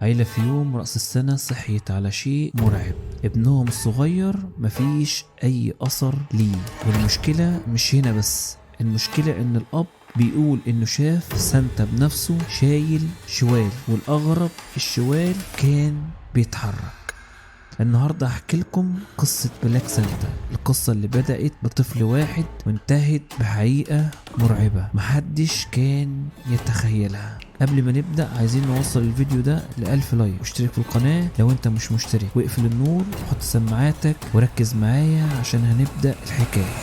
عيلة في يوم رأس السنة صحيت على شيء مرعب. ابنهم الصغير مفيش أي أثر ليه. والمشكلة مش هنا بس، المشكلة إن الأب بيقول إنه شاف سانتا بنفسه شايل شوال، والأغرب الشوال كان بيتحرك. النهاردة هحكي لكم قصة بلاك سانتا، القصة اللي بدأت بطفل واحد وانتهت بحقيقة مرعبة محدش كان يتخيلها. قبل ما نبدأ عايزين نوصل الفيديو ده ل1000 لايك، واشترك في القناة لو انت مش مشترك، واقفل النور وحط سماعاتك وركز معايا عشان هنبدأ الحكاية.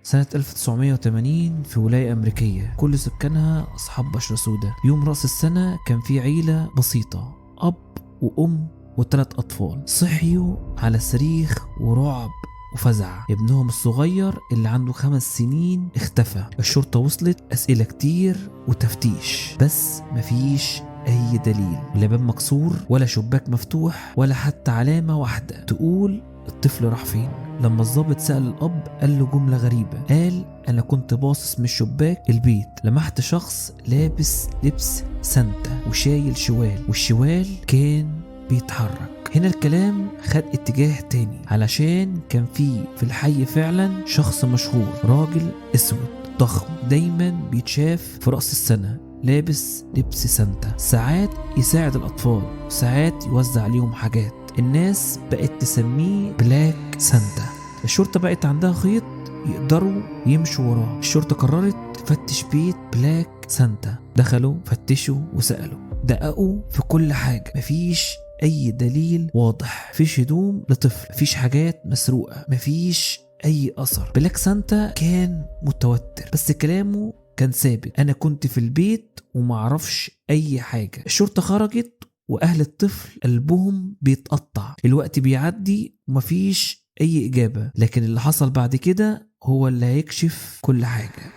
سنة 1980 في ولاية أمريكية كل سكانها أصحاب بشرة سوداء. يوم رأس السنة كان في عيلة بسيطة، أب وأم و3 أطفال. صحيوا على صريخ ورعب وفزع. ابنهم الصغير اللي عنده 5 سنين اختفى. الشرطة وصلت، أسئلة كتير وتفتيش، بس مفيش أي دليل. لا باب مكسور ولا شباك مفتوح ولا حتى علامة واحدة تقول الطفل راح فين. لما الضابط سأل الأب قال له جملة غريبة، قال أنا كنت باصص من الشباك البيت، لمحت شخص لابس لبس سانتا وشايل شوال، والشوال كان بيتحرك. هنا الكلام خد اتجاه تاني، علشان كان في الحي فعلا شخص مشهور، راجل اسود ضخم دايما بيتشاف في رأس السنة لابس لبس سانتا. ساعات يساعد الأطفال وساعات يوزع عليهم حاجات. الناس بقت تسميه بلاك سانتا. الشرطة بقت عندها خيط يقدروا يمشوا وراه. الشرطة قررت تفتش بيت بلاك سانتا. دخلوا فتشوا وسألوا، دققوا في كل حاجة، مفيش أي دليل واضح. مفيش هدوم لطفل، مفيش حاجات مسروقة، مفيش أي أثر. بلاك سانتا كان متوتر بس كلامه كان ثابت، أنا كنت في البيت ومعرفش أي حاجة. الشرطة خرجت وأهل الطفل قلبهم بيتقطع. الوقت بيعدي ومفيش أي إجابة، لكن اللي حصل بعد كده هو اللي هيكشف كل حاجة.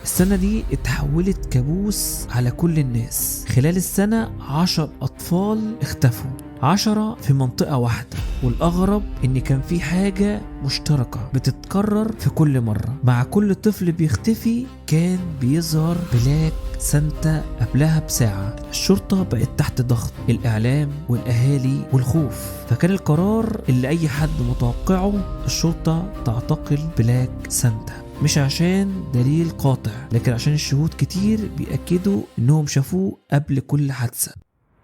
السنة دي اتحولت كابوس على كل الناس. خلال السنة 10 أطفال اختفوا، 10 في منطقة واحدة. والأغرب إن كان في حاجة مشتركة بتتكرر في كل مرة. مع كل طفل بيختفي كان بيظهر بلاك سانتا قبلها بساعة. الشرطة بقت تحت ضغط الإعلام والأهالي والخوف، فكان القرار اللي أي حد متوقعه الشرطة تعتقل بلاك سانتا، مش عشان دليل قاطع لكن عشان الشهود كتير بيأكدوا إنهم شافوه قبل كل حادثة.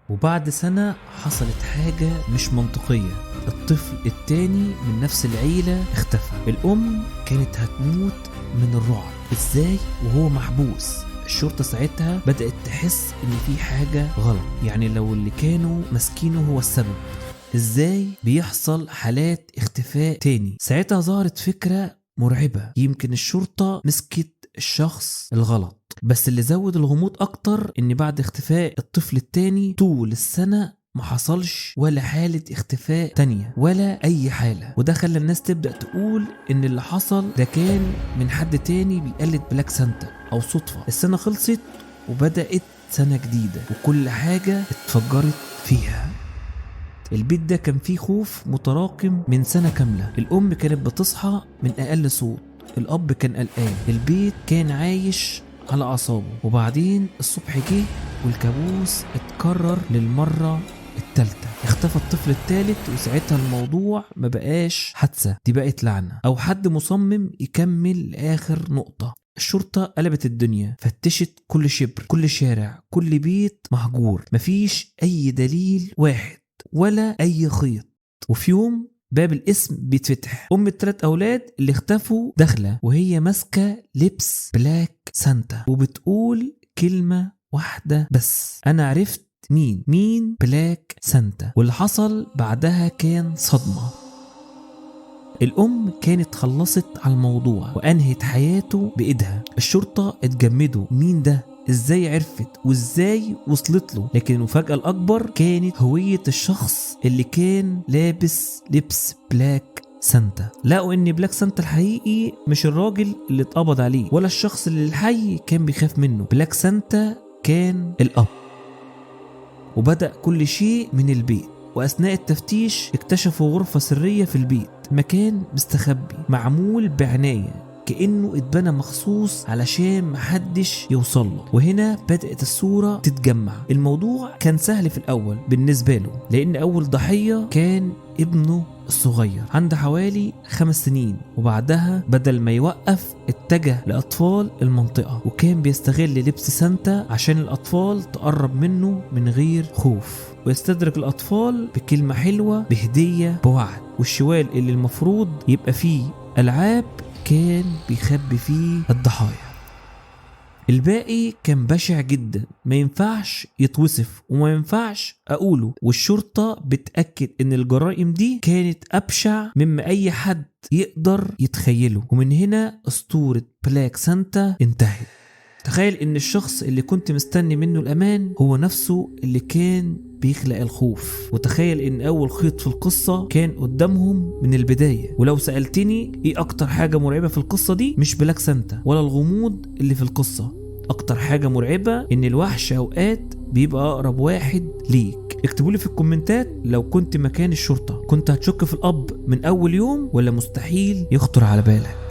وبعد سنة حصلت حاجة مش منطقية، الطفل التاني من نفس العيلة اختفى. الأم كانت هتموت من الرعب، ازاي وهو محبوس؟ الشرطة ساعتها بدأت تحس ان في حاجة غلط، يعني لو اللي كانوا ماسكينه هو السبب، ازاي بيحصل حالات اختفاء تاني؟ ساعتها ظهرت فكرة مرعبة، يمكن الشرطة مسكت الشخص الغلط. بس اللي زود الغموض اكتر ان بعد اختفاء الطفل التاني طول السنة ما حصلش ولا حالة اختفاء تانية ولا اي حالة، وده خلى الناس تبدأ تقول ان اللي حصل ده كان من حد تاني بيقلد بلاك سانتا او صدفة. السنة خلصت وبدأت سنة جديدة وكل حاجة اتفجرت فيها. البيت ده كان فيه خوف متراكم من سنة كاملة. الأم كانت بتصحى من أقل صوت، الأب كان قلقان، البيت كان عايش على أعصابه. وبعدين الصبح جه والكابوس اتكرر للمرة التالتة. اختفى الطفل التالت، وساعتها الموضوع ما بقاش حادثة، دي بقت لعنة أو حد مصمم يكمل لآخر نقطة. الشرطة قلبت الدنيا، فتشت كل شبر، كل شارع، كل بيت مهجور، مفيش أي دليل واحد ولا أي خيط. وفي يوم باب الاسم بيتفتح، أم ال3 أولاد اللي اختفوا داخلة وهي ماسكة لبس بلاك سانتا وبتقول كلمة واحدة بس، أنا عرفت مين بلاك سانتا. واللي حصل بعدها كان صدمة. الأم كانت خلصت على الموضوع وأنهت حياته بإيدها. الشرطة اتجمدوا، مين ده؟ ازاي عرفت وازاي وصلت له؟ لكن المفاجأة الأكبر كانت هوية الشخص اللي كان لابس لبس بلاك سانتا. لقوا ان بلاك سانتا الحقيقي مش الراجل اللي اتقبض عليه ولا الشخص اللي الحي كان بيخاف منه، بلاك سانتا كان الأب. وبدأ كل شيء من البيت. وأثناء التفتيش اكتشفوا غرفة سرية في البيت، مكان مستخبي معمول بعناية كأنه اتبنى مخصوص علشان محدش يوصل له. وهنا بدأت الصورة تتجمع. الموضوع كان سهل في الأول بالنسبة له، لأن أول ضحية كان ابنه الصغير عنده حوالي 5 سنين، وبعدها بدل ما يوقف اتجه لأطفال المنطقة، وكان بيستغل لبس سانتا عشان الأطفال تقرب منه من غير خوف، ويستدرك الأطفال بكلمة حلوة، بهدية، بوعد. والشوال اللي المفروض يبقى فيه ألعاب كان بيخبي فيه الضحايا. الباقي كان بشع جدا، ما ينفعش يتوصف وما ينفعش اقوله، والشرطة بتأكد ان الجرائم دي كانت ابشع مما اي حد يقدر يتخيله. ومن هنا اسطورة بلاك سانتا انتهت. تخيل ان الشخص اللي كنت مستني منه الامان هو نفسه اللي كان بيخلق الخوف. وتخيل ان اول خيط في القصة كان قدامهم من البداية. ولو سألتني ايه اكتر حاجة مرعبة في القصة دي، مش بلاك سانتا ولا الغموض اللي في القصة. اكتر حاجة مرعبة ان الوحش اوقات بيبقى اقرب واحد ليك. اكتبولي في الكومنتات لو كنت مكان الشرطة كنت هتشك في الاب من اول يوم، ولا مستحيل يخطر على بالك.